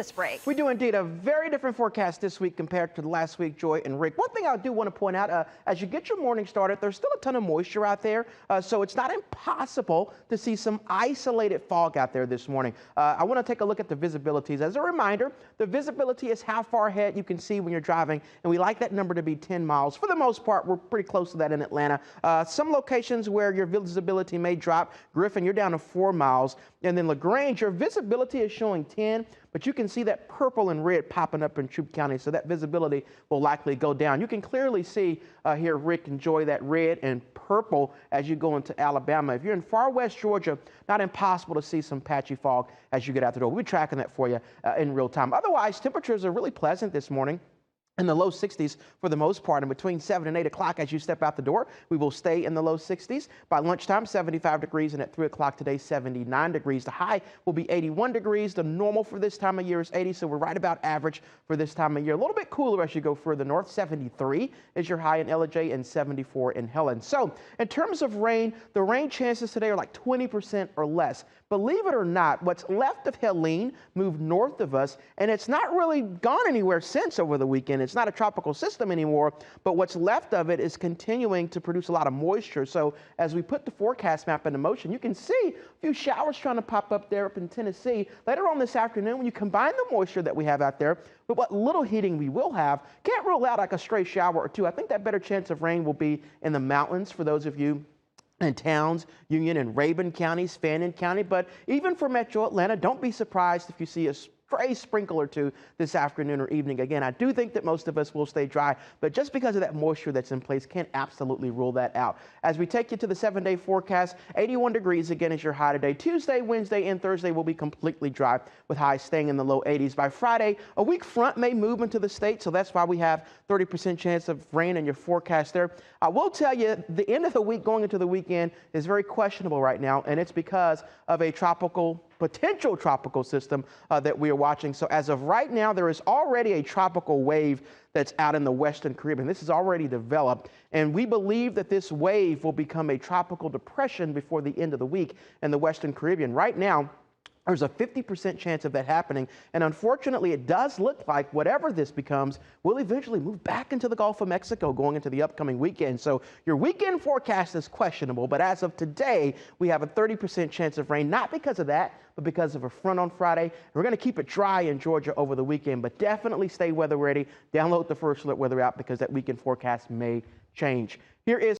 this break. We do indeed a very different forecast this week compared to last week, Joy and Rick. One thing I do want to point out, as you get your morning started, there's still a ton of moisture out there, so it's not impossible to see some isolated fog out there this morning. I want to take a look at the visibilities. As a reminder, the visibility is how far ahead you can see when you're driving, and we like that number to be 10 miles. For the most part, we're pretty close to that in Atlanta. Some locations where your visibility may drop. Griffin, you're down to 4 miles. And then LaGrange, your visibility is showing 10, but you can see that purple and red popping up in Troup County, so that visibility will likely go down. You can clearly see here, Rick, enjoy that red and purple as you go into Alabama. If you're in far west Georgia, not impossible to see some patchy fog as you get out the door. We'll be tracking that for you in real time. Otherwise, temperatures are really pleasant this morning, in the low 60s for the most part, and between 7 and 8 o'clock as you step out the door, we will stay in the low 60s. By lunchtime, 75 degrees, and at 3 o'clock today, 79 degrees. The high will be 81 degrees. The normal for this time of year is 80, so we're right about average for this time of year. A little bit cooler as you go further north. 73 is your high in Ellijay and 74 in Helen. So in terms of rain, the rain chances today are like 20% or less. Believe it or not, what's left of Helene moved north of us, and it's not really gone anywhere since over the weekend. It's not a tropical system anymore, but what's left of it is continuing to produce a lot of moisture. So as we put the forecast map into motion, you can see a few showers trying to pop up there up in Tennessee. Later on this afternoon, when you combine the moisture that we have out there with what little heating we will have, can't rule out like a stray shower or two. I think that better chance of rain will be in the mountains for those of you in towns, Union and Rabun counties, Fannin County. But even for Metro Atlanta, don't be surprised if you see a stray sprinkle or two this afternoon or evening. Again, I do think that most of us will stay dry, but just because of that moisture that's in place, can't absolutely rule that out. As we take you to the 7-day forecast, 81 degrees again is your high today. Tuesday, Wednesday, and Thursday will be completely dry with highs staying in the low 80s. By Friday, a weak front may move into the state, so that's why we have 30% chance of rain in your forecast there. I will tell you, the end of the week going into the weekend is very questionable right now, and it's because of a potential tropical system that we are watching. So as of right now, there is already a tropical wave that's out in the Western Caribbean. This is already developed, and we believe that this wave will become a tropical depression before the end of the week in the Western Caribbean. Right now, there's a 50% chance of that happening, and unfortunately, it does look like whatever this becomes will eventually move back into the Gulf of Mexico going into the upcoming weekend. So your weekend forecast is questionable, but as of today, we have a 30% chance of rain, not because of that, but because of a front on Friday. We're going to keep it dry in Georgia over the weekend, but definitely stay weather ready. Download the First Alert Weather app because that weekend forecast may change. Here is